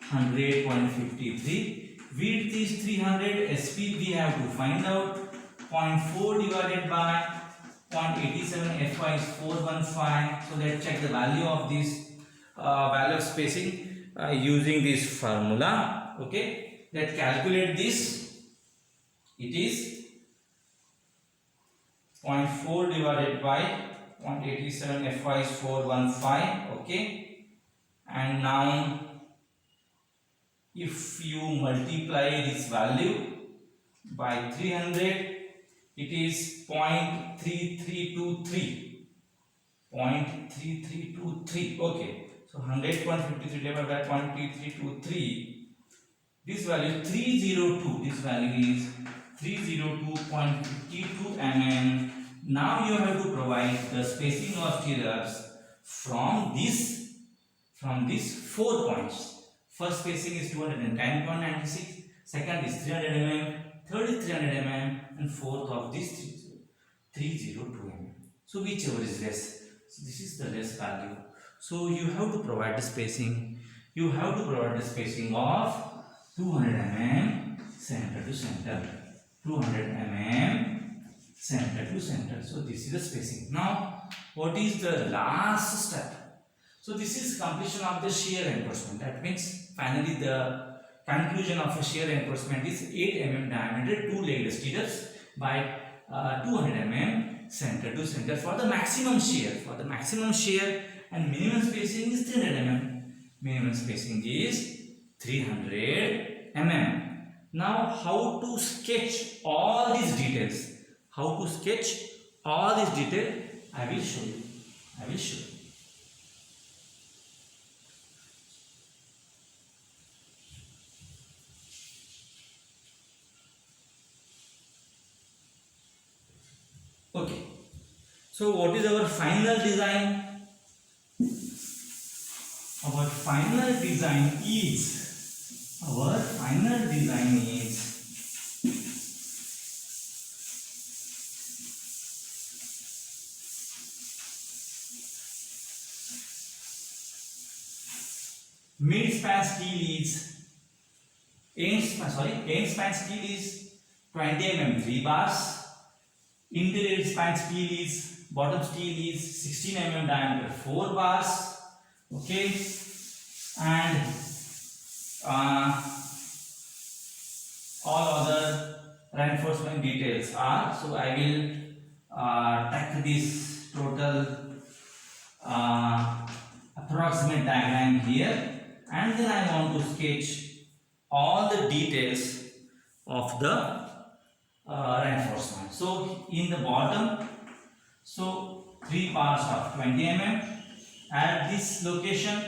100.53. Width is 300. SP we have to find out. 0.4 divided by 0.87 Fy is 415. So let's check the value of this value of spacing. using this formula. Okay, let's calculate this. It is 0.4 divided by 0.87, Fy is 415. Okay, and now if you multiply this value by 300, it is 0.3323. 0.3323. Okay, so 100.53 divided by 0.3323. This value is 302. This value is 302.52 mm. Now you have to provide the spacing of stirrups from these 4 points. First spacing is 210.96, second is 300 mm, third is 300 mm, and fourth of this 302 mm. So whichever is less. So this is the less value. So you have to provide the spacing. You have to provide the spacing of 200 mm center to center. 200 mm center to center. So this is the spacing. Now what is the last step? So this is completion of the shear reinforcement. That means finally the conclusion of a shear reinforcement is 8 mm diameter 2-legged stirrups by 200 mm center to center for the maximum shear. For the maximum shear, and minimum spacing is 300 mm. Minimum spacing is 300 mm. Now how to sketch all these details? How to sketch all these details? I will show you. I will show you. Okay, so what is our final design? Our final design is mid-span steel is end span steel is 20 mm 3 bars. Interior span steel is, bottom steel is 16 mm diameter 4 bars. Okay, and all other reinforcement details are. So I will take this total approximate diagram here, and then I want to sketch all the details of the reinforcement. So in the bottom, so 3 bars of 20 mm, at this location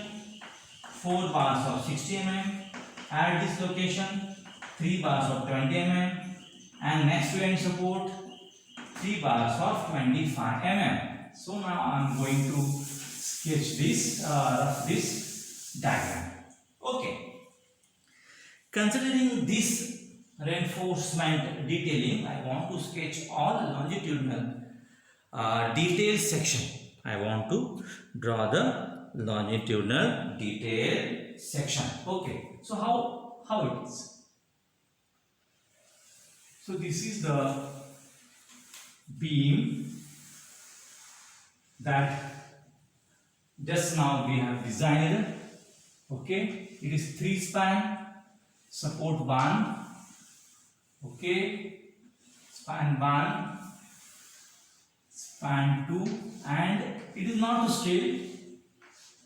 4 bars of 60 mm, at this location 3 bars of 20 mm, and next to end support 3 bars of 25 mm. So now I am going to sketch this diagram. Okay, considering this reinforcement detailing, I want to sketch all longitudinal detail section. I want to draw the longitudinal detail section. Okay, so how it is? So this is the beam that just now we have designed. Okay, it is 3 span support 1. Okay, span 1, span 2, and it is not to scale.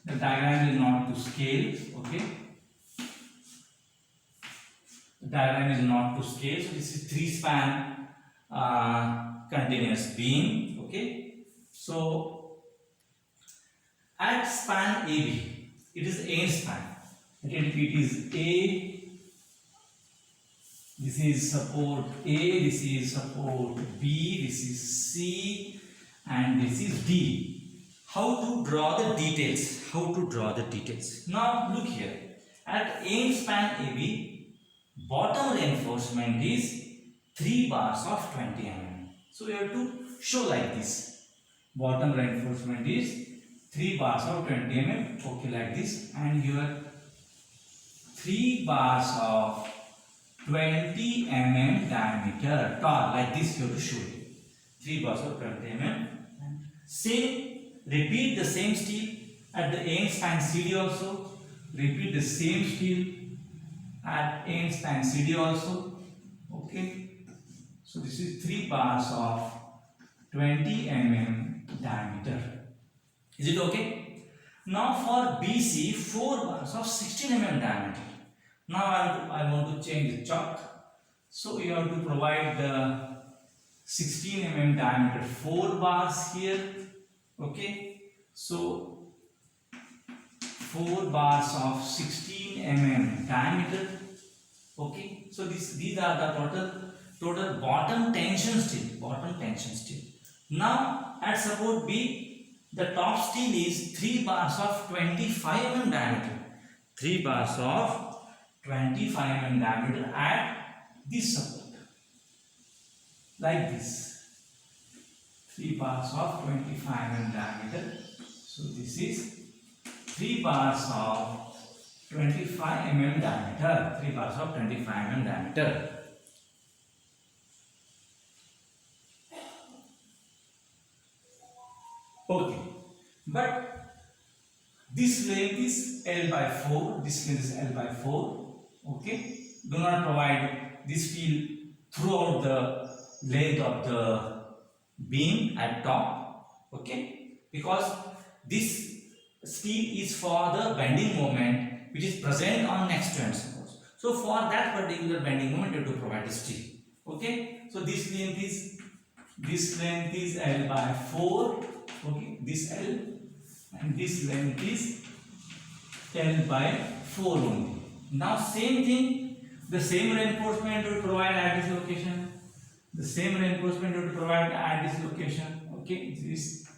The diagram is not to scale. Okay, the diagram is not to scale. So this is 3 span continuous beam. Okay, so at span AB, it is end span. Again, it is A. This is support A, this is support B, this is C, and this is D. How to draw the details? How to draw the details? Now look here. At end span AB, bottom reinforcement is 3 bars of 20 mm. So we have to show like this. Bottom reinforcement is 3 bars of 20 mm. Okay, like this. And here 3 bars of 20 mm diameter tall, like this you have to show it. 3 bars of 20 mm. Same, repeat the same steel at the end span CD also. repeat the same steel at end span CD also. Okay, so this is 3 bars of 20 diameter. Is it okay? Now for BC, 4 bars of 16 diameter. Now I want to change the chalk. So you have to provide the 16 diameter 4 bars here. Okay, so 4 bars of 16 diameter. Okay, so these are the total bottom tension steel. Now at support B, the top steel is 3 bars of 25 diameter. 3 bars of 25 diameter at this support, like this. 3 bars of 25 diameter. So this is 3 bars of 25 diameter. 3 bars of 25 diameter. Okay, but this length is L by 4. This length is L by 4. Okay, do not provide this steel throughout the length of the beam at top. Okay, because this steel is for the bending moment which is present on next to end support. So for that particular bending moment you have to provide the steel. Okay, so this length is L by 4. Okay, this L, and this length is L by 4 only. Now same thing, the same reinforcement you provide at this location. The same reinforcement you provide at this location. Okay, this is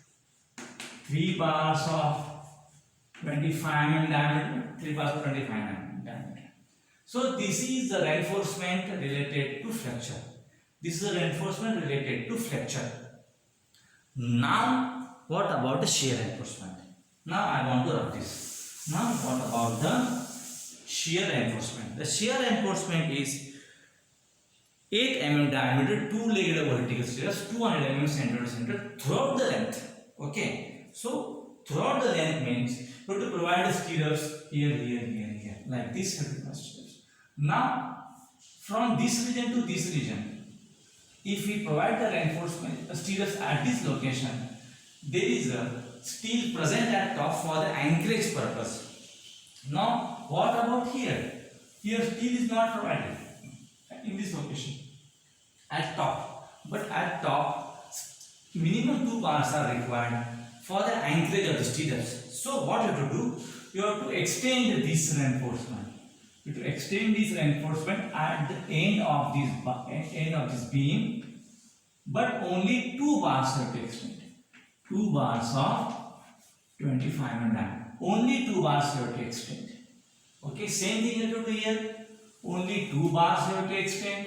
3 bars of 25 diameter. 3 bars of 25 diameter. So this is the reinforcement related to flexure. This is the reinforcement related to flexure. Now what about the shear reinforcement? Now I want to rub this. Now what about the shear reinforcement? The shear reinforcement is 8 diameter, 2-legged vertical stairs, 200 center to center throughout the length. Okay, so throughout the length means you have to provide the stirrups here, like this. Stirrups. Now from this region to this region, if we provide the reinforcement stirrups at this location, there is a steel present at top for the anchorage purpose. Now what about here? Here steel is not provided in this location at top, but at top minimum 2 bars are required for the anchorage of the stirrups. So what you have to do? You have to extend this reinforcement. You have to extend this reinforcement at the end of this beam, but only 2 bars you have to extend. 2 bars of 25 diameter. Only 2 bars you have to extend. Okay, same thing you have to do here. Only 2 bars you have to extend,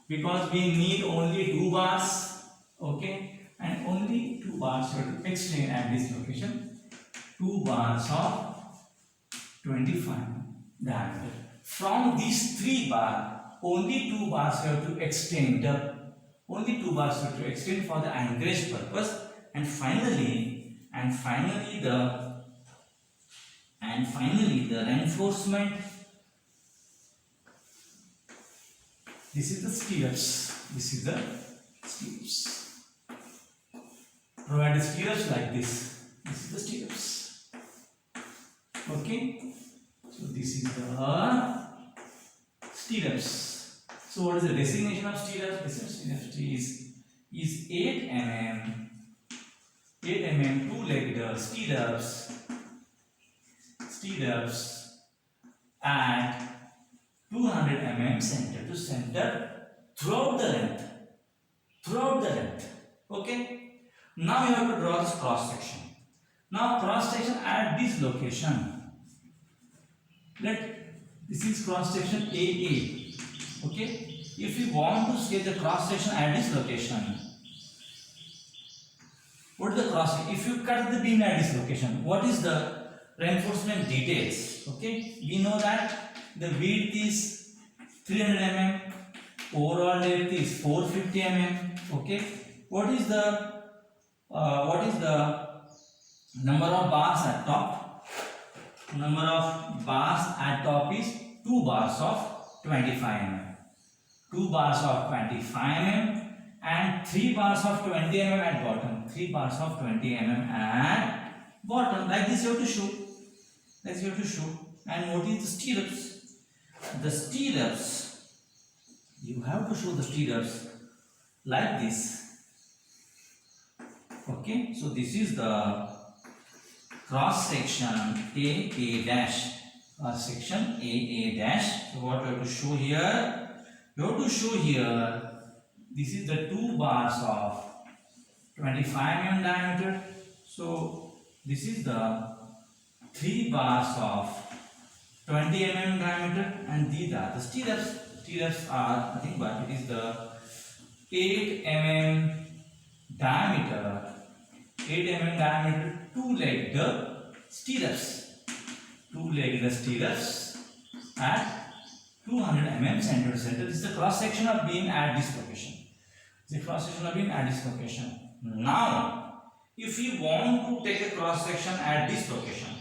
because we need only 2 bars. Okay, and only 2 bars you have to extend at this location. 2 bars of 25 diameter. From these 3 bars, only 2 bars you have to extend. Only 2 bars you have to extend for the anchorage purpose. And finally the reinforcement. This is the stirrups. Provide the stirrups like this. This is the stirrups. Okay. So this is the stirrups. So what is the designation of stirrups? Stirrups is 8 2-legged stirrups at 200 center to center throughout the length. Okay. Now you have to draw this cross section. Now cross section at this location. This is cross section AA. Okay. If you want to sketch the cross section at this location, what is the cross section? If you cut the beam at this location, what is the reinforcement details? Okay, we know that the width is 300 overall depth is 450 Okay, what is the number of bars at top? bars at top is 2 bars of 25 mm. 2 bars of 25 mm and 3 bars of 20 mm at bottom. 3 bars of 20 mm at bottom. Like this you have to show. Like you have to show. And what is the stirrups? The stirrups, you have to show the stirrups like this. Okay, so this is the cross section AA dash. Cross section AA dash. So what you have to show here? You have to show here. This is the 2 bars of 25 mm diameter. So this is the 3 bars of 20 mm diameter, and these are the stirrups. Stirrups are nothing but it is the 8 mm diameter. 8 mm diameter 2-legged stirrups. 2-legged stirrups at 200 mm center to center. This is the cross section of beam at this location. The cross section of beam at this location. Now, if you want to take a cross section at this location,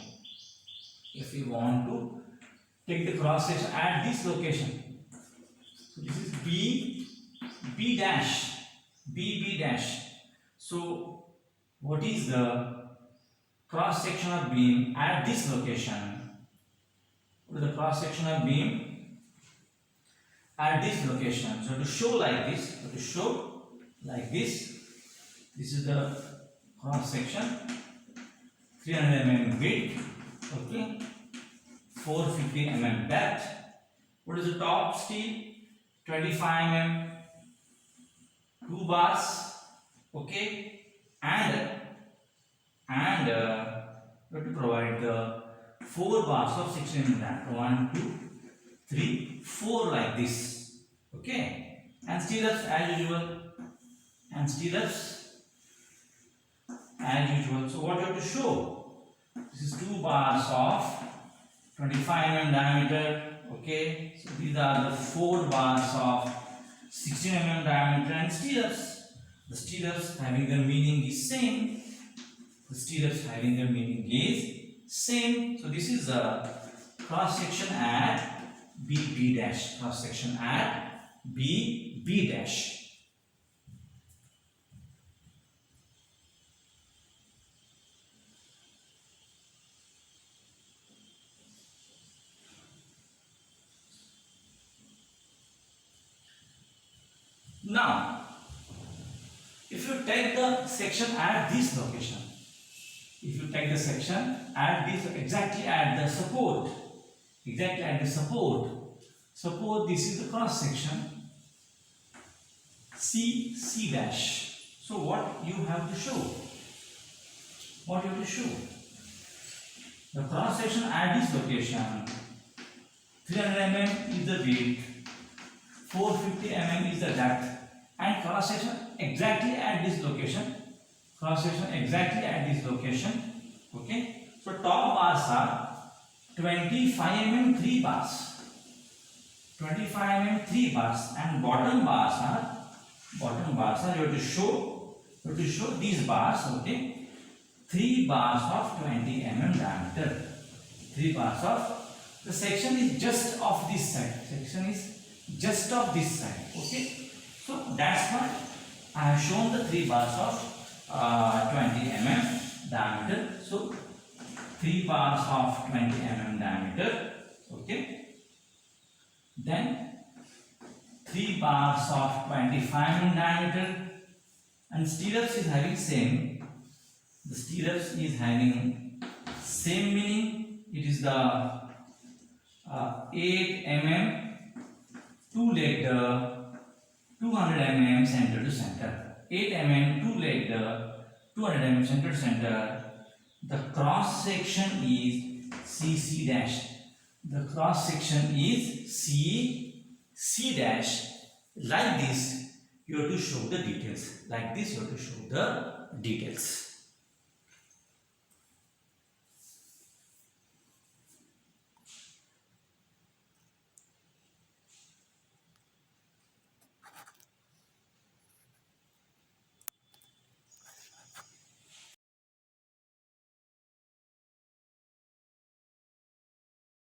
if you want to take the cross section at this location, so this is B dash, B dash. So, what is the cross section of beam at this location? What is the cross section of beam at this location? So to show like this, this is the cross section, 300 mm width, okay, 450 mm depth. What is the top steel? 25 mm, 2 bars, okay, and you have to provide the 4 bars of 16 mm diameter. 1, 2, 3, 4 like this, okay, and stirrups as usual, So what you have to show? This is 2 bars of 25 mm diameter, okay. So these are the 4 bars of 16 mm diameter and stirrups. The stirrups having the meaning is same. So this is the cross section at B dash. Cross section at B dash. Now, if you take the section at this location, exactly at the support, suppose this is the cross section C dash. So what you have to show? The cross section at this location, 300 mm is the width, 450 mm is the depth, and cross section exactly at this location. Okay. So top bars are 25 mm 3 bars. 25 mm 3 bars, and bottom bars are you have to show these bars, okay. 3 bars of 20 mm diameter. 3 bars of the section is just of this side. Okay. So that's why I have shown the 3 bars of 20 mm diameter. So 3 bars of 20 mm diameter, okay. Then 3 bars of 25 mm diameter, and stirrups is having same. The stirrups is having same meaning. It is the 8 mm 2-legged 200 mm center to center. 8 mm 2-legged 200 mm center to center. The cross section is C dash. The cross section is C dash. Like this, you have to show the details.